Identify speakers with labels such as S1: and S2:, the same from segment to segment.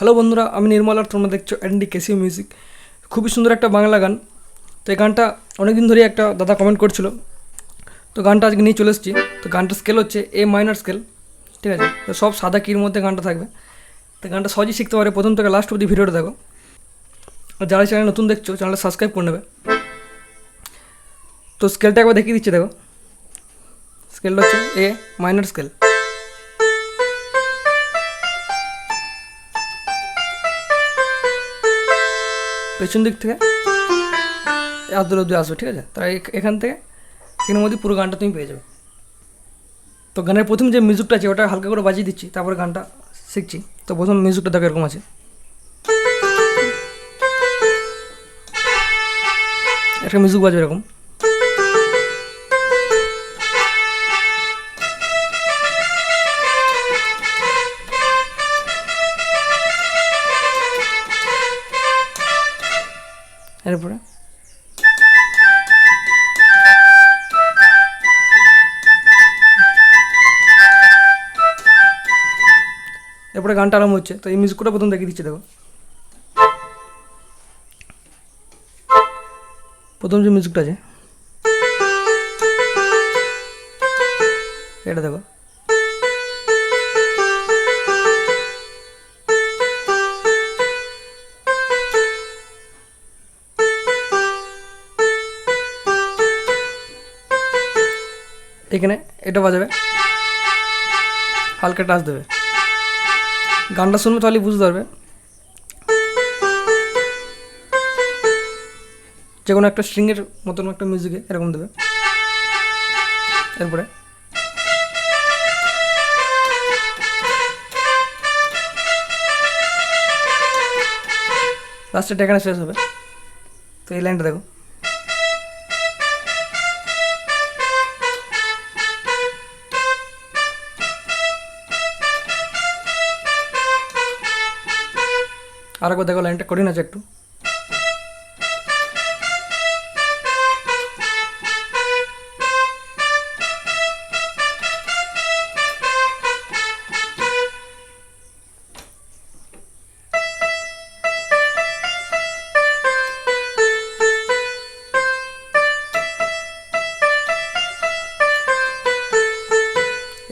S1: Hello বন্ধুরা, আমি নির্মল আর তোমরা দেখছো এনডি কেসিও মিউজিক। খুবই সুন্দর একটা বাংলা গান। তো এই গানটা অনেক দিন ধরেই একটা দাদা কমেন্ট করছিল, তো গানটা আজকে নিয়ে চলে এসেছি। তো গানটার স্কেল হচ্ছে এ মাইনর স্কেল, ঠিক আছে। তো সব সাদা কির মধ্যে গানটা থাকবে। তো গানটা সহজেই শিখতে পারে, প্রথম থেকে লাস্ট অবধি ভিডিওটা দেখো। আর যারা চ্যানেল নতুন দেখছো চ্যানেলটা সাবস্ক্রাইব করে নেবে। তো স্কেলটা একবার দেখিয়ে দিচ্ছি, দেখো। স্কেলটা হচ্ছে এ মাইনর স্কেল। পেছন দিক থেকে এত দূর অবধি আসবে, ঠিক আছে। তাই এখান থেকে এর মধ্যে পুরো গানটা তুমি পেয়ে যাবে। তো গানের প্রথম যে মিউজিকটা আছে ওটা হালকা করে বাজিয়ে দিচ্ছি, তারপরে গানটা শিখছি। তো প্রথম মিউজিকটা দেখো এরকম আছে, একটা মিউজিক বাজবে এরকম। এরপরে এরপরে গানটা আরম্ভ হচ্ছে। তো এই মিউজিকটা প্রথম দেখিয়ে দিচ্ছি, দেখো। প্রথম যে মিউজিকটা আছে এটা দেখো। এখানে এটা বাজাবে, হালকা টাচ দেবে। গানটা শুনবে তাহলে বুঝতে পারবে। যে কোনো একটা স্ট্রিংয়ের মতন একটা মিউজিকে এরকম দেবে। এরপরে লাস্টে এখানে শেষ হবে। তো এই লাইনটা দেখো। আর একবার দেখো, লাইনটা কঠিন আছে একটু।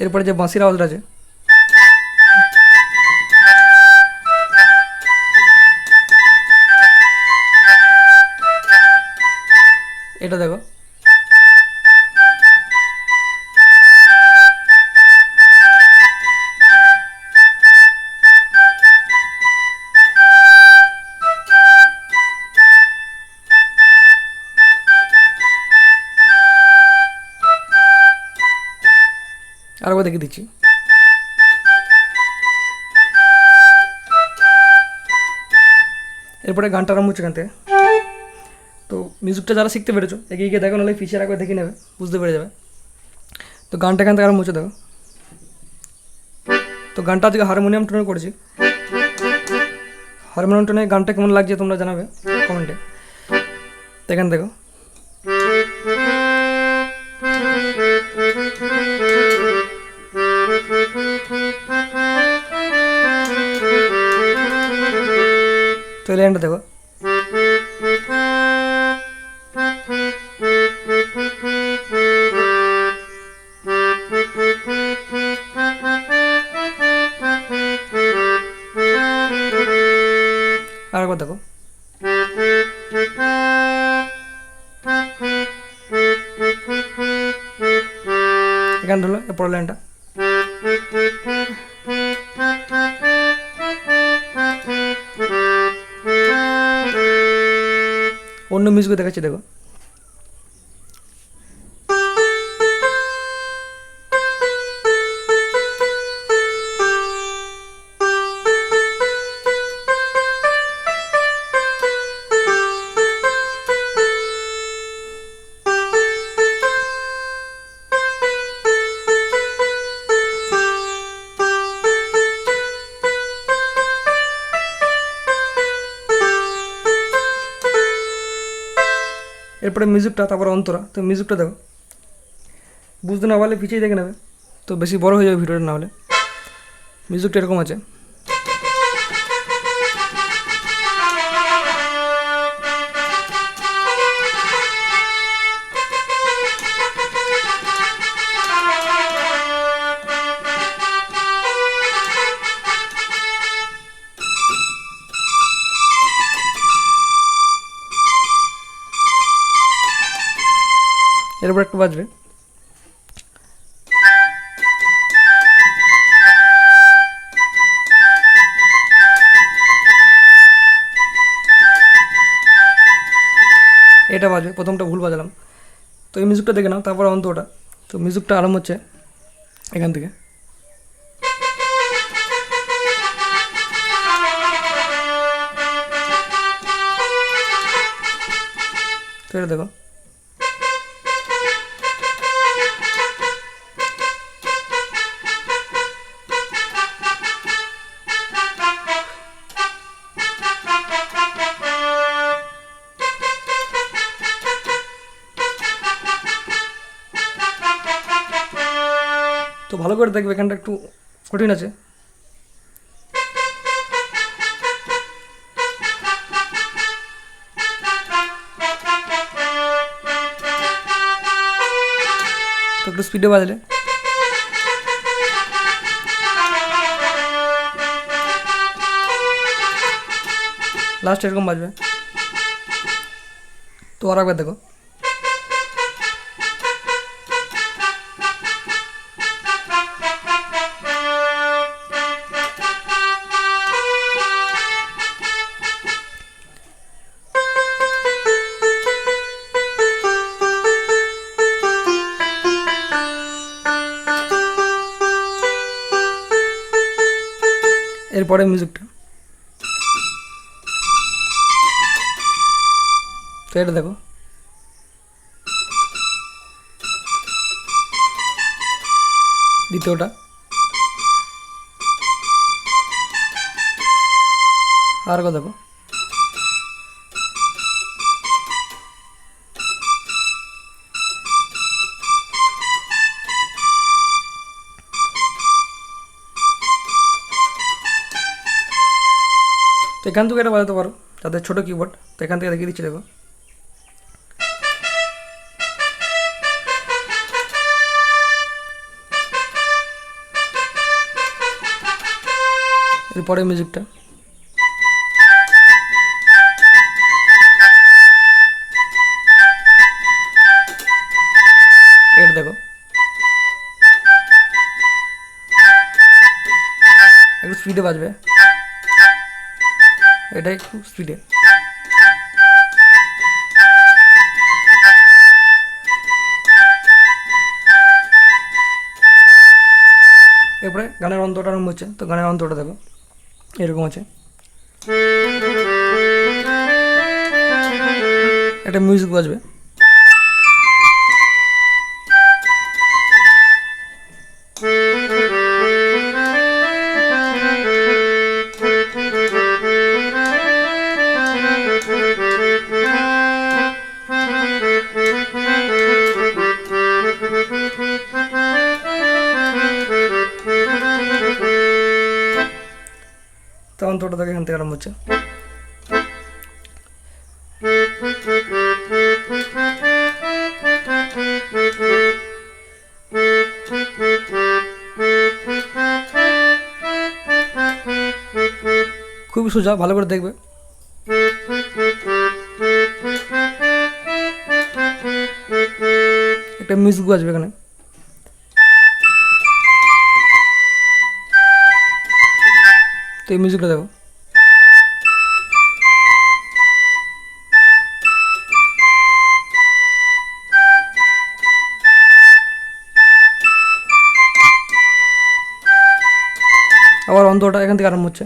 S1: এরপরে যে বাঁশির আওয়াজটা আছে এটা দেখো। আরেকবার দেখে দিচ্ছি। এরপরে গানটা আরম্ভ হচ্ছে এখান থেকে। তো মিউজিকটা যারা শিখতে পেরেছো এগিয়ে গিয়ে দেখো, নাহলে পিছিয়ে একবার দেখে নেবে, বুঝতে পেরে যাবে। তো গানটা এখান থেকে আরম্ভ হচ্ছে, দেখো। তো গানটা আজকে হারমোনিয়াম টোনে করেছি। হারমোনিয়াম টোনে গানটা কেমন লাগছে তোমরা জানাবে কমেন্টে। তো এখান দেখো। তো এই লাইনটা দেখো। আর একবার দেখো। এখান হলো এরপর লাইনটা। অন্য মিউজিক দেখাচ্ছি, দেখো। এরপরে মিউজিকটা, তারপর অন্তরা। তো মিউজিকটা দেখো, বুঝতে না পারলে পিছিয়ে দেখে নেবে, তো বেশি বড় হয়ে যাবে ভিডিওটা না হলে। মিউজিকটা এরকম আছে। এরপর একটু বাজবে। এটা বাজবে, প্রথমটা ভুল বাজালাম। তো এই মিউজিকটা দেখে নাও, তারপর অন্তটা। তো মিউজিকটা আরম্ভ হচ্ছে এখান থেকে। তো এটা দেখো, তো ভালো করে দেখবে, এখানটা একটু কঠিন আছে। তো একটু স্পিডে বাজলে লাস্ট এরকম বাজবে। তো আর একবার দেখো, এরপরে মিউজিকটা। তো এটা দেখো, দ্বিতীয়টা, আর একবার দেখো, তো এখান থেকে এটা বাজাতে পারো যাদের ছোটো কিবোর্ড। তো এখান থেকে দেখিয়ে দিচ্ছি, দেখো। এরপরে মিউজিকটা, এটা দেখো, একটু স্পিডে বাজবে, এটা একটু স্পিডে। এরপরে গানের অন্তটা আরম্ভ হচ্ছে। তো গানের অন্তটা দেখো, এরকম আছে। একটা মিউজিক বাজবে, তো অন্তটা দেখো এখান থেকে আরম্ভ হচ্ছে। খুবই সোজা, ভালো করে দেখবে। একটা মিউজিক বাজবে এখানে। তো এই মিউজিকটা দেখো, আবার অন্তটা এখান থেকে আরম্ভ হচ্ছে।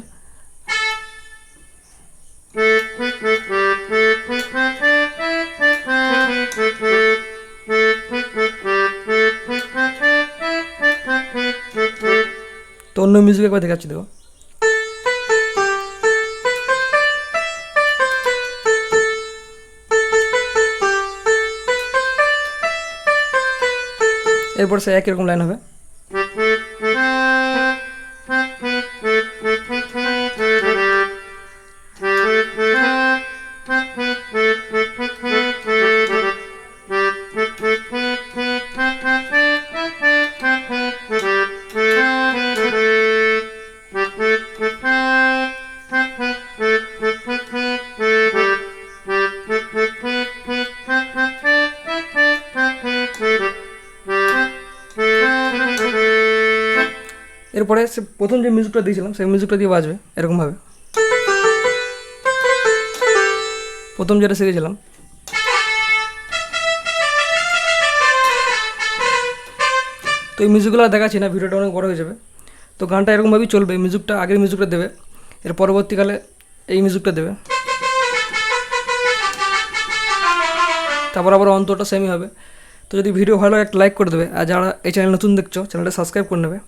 S1: তো অন্য মিউজিক একবার দেখাচ্ছি, দেখো। এরপর সে একই রকম লাইন হবে। এরপরে সে প্রথম যে মিউজিকটা দিয়েছিলাম সেই মিউজিকটা দিয়ে বাজবে এরকমভাবে। প্রথম যেটা শিখেছিলাম। তো এই মিউজিকগুলো আর দেখাচ্ছি না, ভিডিওটা অনেক বড় হয়ে যাবে। তো গানটা এরকমভাবেই চলবে, মিউজিকটা আগের মিউজিকটা দেবে, এর পরবর্তীকালে এই মিউজিকটা দেবে, তারপর আবার অন্তরটা সেমই হবে। তো যদি ভিডিও ভালো লাগে একটা লাইক করে দেবে, আর যারা এই চ্যানেল নতুন দেখছো চ্যানেলটা সাবস্ক্রাইব করে নেবে।